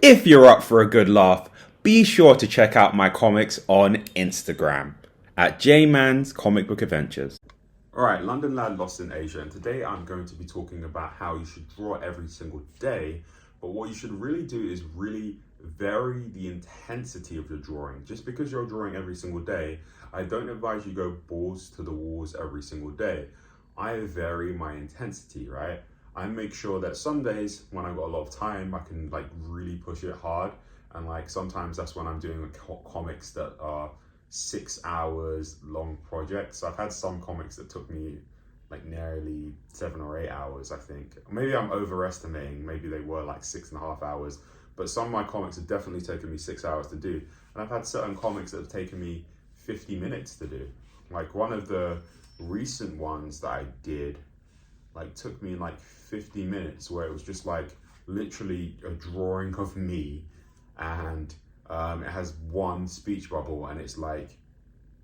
If you're up for a good laugh, be sure to check out my comics on Instagram at JMan's Comic Book Adventures. Alright, London Lad Lost in Asia, and today I'm going to be talking about how you should draw every single day, but what you should really do is really vary the intensity of your drawing. Just because you're drawing every single day, I don't advise you go balls to the walls every single day. I vary my intensity, right? I make sure that some days when I've got a lot of time, I can like really push it hard. And like sometimes that's when I'm doing comics that are 6 hours long projects. I've had some comics that took me like nearly 7 or 8 hours, I think. Maybe I'm overestimating, maybe they were like 6.5 hours, but some of my comics have definitely taken me 6 hours to do. And I've had certain comics that have taken me 50 minutes to do. Like one of the recent ones that I did like took me like 50 minutes, where it was just like literally a drawing of me, and it has one speech bubble, and it's like,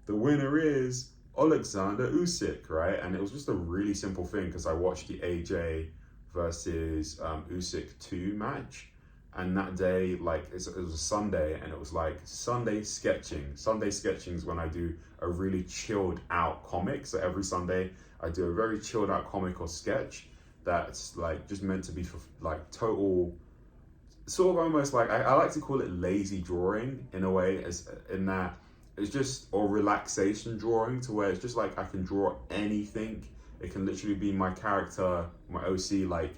the winner is Alexander Usyk, right? And it was just a really simple thing because I watched the AJ versus Usyk 2 match, and that day, like it was a Sunday, and it was like Sunday sketching. Sunday sketching is when I do a really chilled out comic. So every Sunday I do a very chilled out comic or sketch that's like just meant to be for like total, sort of almost like I like to call it lazy drawing in a way, as in that it's just, or relaxation drawing, to where it's just like I can draw anything. It can literally be my character, my OC, like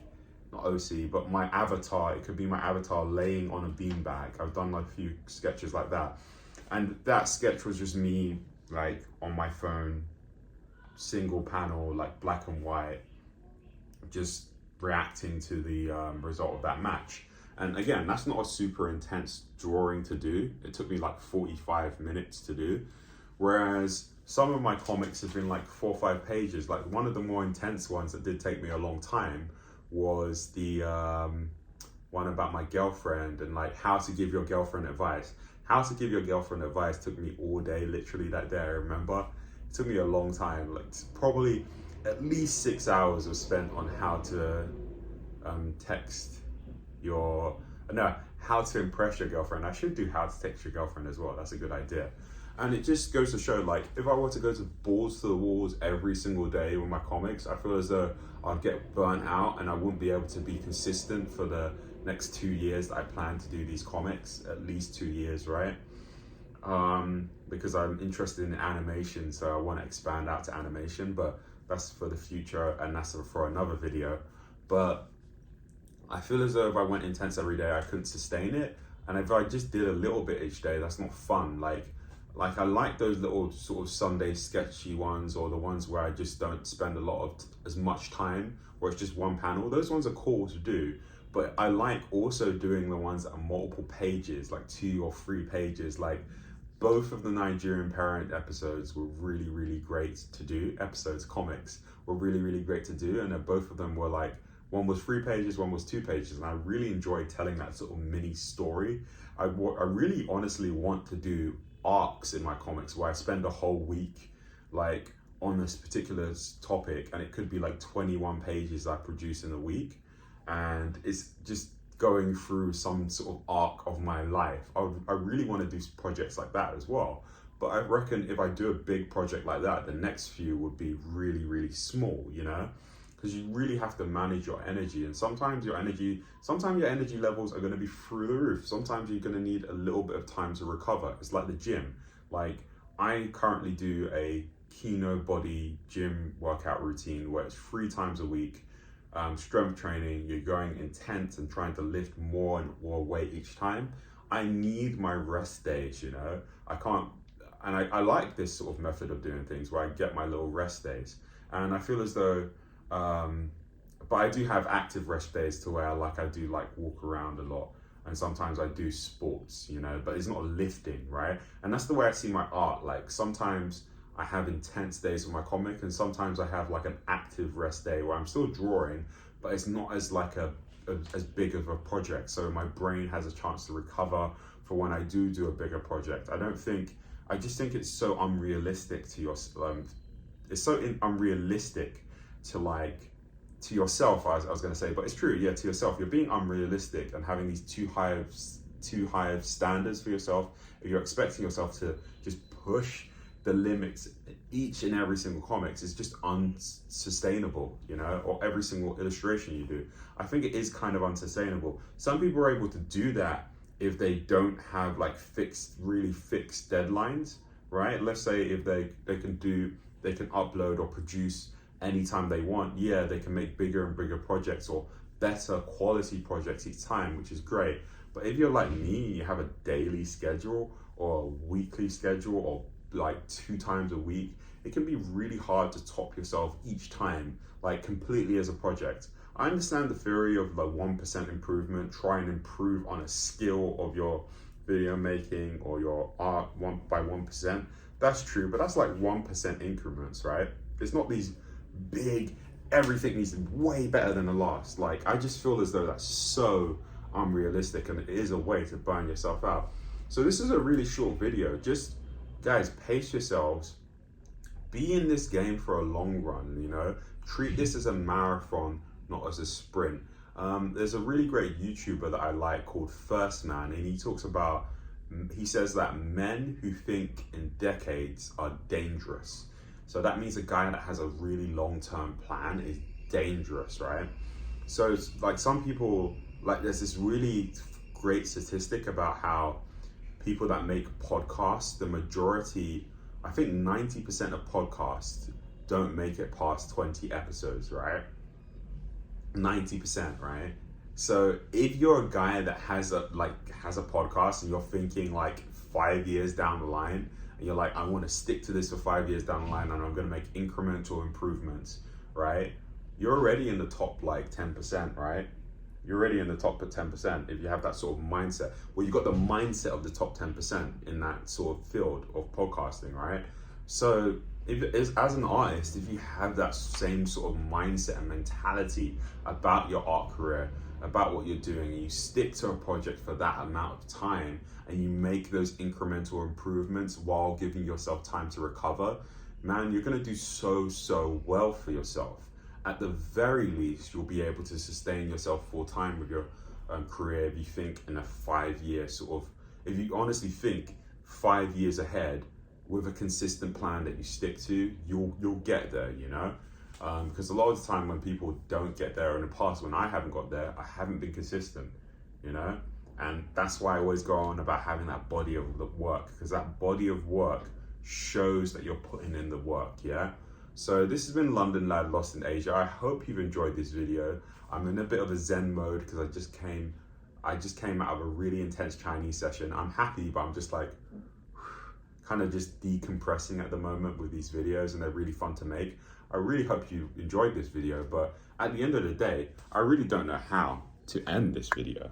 not OC, but my avatar. It could be my avatar laying on a beanbag. I've done like a few sketches like that. And that sketch was just me like on my phone, single panel, like black and white, just reacting to the result of that match. And again, that's not a super intense drawing to do. It took me like 45 minutes to do. Whereas some of my comics have been like 4 or 5 pages. Like one of the more intense ones that did take me a long time was the one about my girlfriend, and like how to give your girlfriend advice. How to give your girlfriend advice took me all day, literally that day, I remember. It took me a long time, like probably at least 6 hours was spent on how to text your, no, how to impress your girlfriend. I should do how to text your girlfriend as well, that's a good idea. And it just goes to show, like, if I were to go to balls to the walls every single day with my comics, I feel as though I'd get burnt out and I wouldn't be able to be consistent for the next 2 years that I plan to do these comics, at least 2 years, right? Because I'm interested in animation, so I want to expand out to animation, but that's for the future and that's for another video. But I feel as though if I went intense every day, I couldn't sustain it. And if I just did a little bit each day, that's not fun. Like I like those little sort of Sunday sketchy ones, or the ones where I just don't spend a lot of as much time, where it's just one panel. Those ones are cool to do. But I like also doing the ones that are multiple pages, like 2 or 3 pages. Like both of the Nigerian Parent episodes were really, really great to do. Comics were really, really great to do. And both of them were like, one was 3 pages, one was 2 pages. And I really enjoyed telling that sort of mini story. I really honestly want to do arcs in my comics where I spend a whole week like on this particular topic, and it could be like 21 pages I produce in a week, and it's just going through some sort of arc of my life. I really want to do projects like that as well, but I reckon if I do a big project like that, the next few would be really, really small, you know, because you really have to manage your energy. And sometimes your energy levels are going to be through the roof. Sometimes you're going to need a little bit of time to recover. It's like the gym. Like I currently do a Kino body gym workout routine where it's 3 times a week. Strength training, you're going intense and trying to lift more and more weight each time. I need my rest days, you know. I can't, and I like this sort of method of doing things where I get my little rest days. And I feel as though, but I do have active rest days to where I do like walk around a lot. And sometimes I do sports, you know, but it's not lifting, right? And that's the way I see my art. Like sometimes I have intense days with my comic, and sometimes I have like an active rest day where I'm still drawing, but it's not as like as big of a project. So my brain has a chance to recover for when I do a bigger project. I just think it's so unrealistic to unrealistic to like to yourself, I was going to say, but it's true, yeah, to yourself, you're being unrealistic and having these too high of standards for yourself. If you're expecting yourself to just push the limits each and every single comics, is just unsustainable, you know, or every single illustration you do. I think it is kind of unsustainable. Some people are able to do that if they don't have like really fixed deadlines, right? Let's say if they can upload or produce anytime they want, yeah, they can make bigger and bigger projects or better quality projects each time, which is great. But if you're like me, you have a daily schedule or a weekly schedule or like 2 times a week, it can be really hard to top yourself each time, like completely as a project. I understand the theory of the 1% improvement, try and improve on a skill of your video making or your art 1%. That's true, but that's like 1% increments, right? It's not these big, everything needs to be way better than the last. Like, I just feel as though that's so unrealistic, and it is a way to burn yourself out. So this is a really short video. Just, guys, pace yourselves. Be in this game for a long run, you know? Treat this as a marathon, not as a sprint. There's a really great YouTuber that I like called First Man, and he says that men who think in decades are dangerous. So that means a guy that has a really long-term plan is dangerous, right? So it's like some people, like there's this really great statistic about how people that make podcasts, the majority, I think 90% of podcasts don't make it past 20 episodes, right? 90%, right? So if you're a guy that has a podcast and you're thinking like 5 years down the line, and you're like, I want to stick to this for 5 years down the line and I'm going to make incremental improvements, right? You're already in the top like 10%, right? You're already in the top 10% if you have that sort of mindset. Well, you've got the mindset of the top 10% in that sort of field of podcasting, right? So as an artist, if you have that same sort of mindset and mentality about your art career, about what you're doing, and you stick to a project for that amount of time, and you make those incremental improvements while giving yourself time to recover, man, you're going to do so well for yourself. At the very least, you'll be able to sustain yourself full time with your career if you think in a 5-year sort of, if you honestly think 5 years ahead with a consistent plan that you stick to, you'll get there, you know? Because a lot of the time when people don't get there, in the past when I haven't got there, I haven't been consistent, you know? And that's why I always go on about having that body of work, because that body of work shows that you're putting in the work, yeah? So this has been London Lad Lost in Asia. I hope you've enjoyed this video. I'm in a bit of a zen mode because I just came out of a really intense Chinese session. I'm happy, but I'm just like kind of just decompressing at the moment with these videos, and they're really fun to make. I really hope you enjoyed this video, but at the end of the day, I really don't know how to end this video.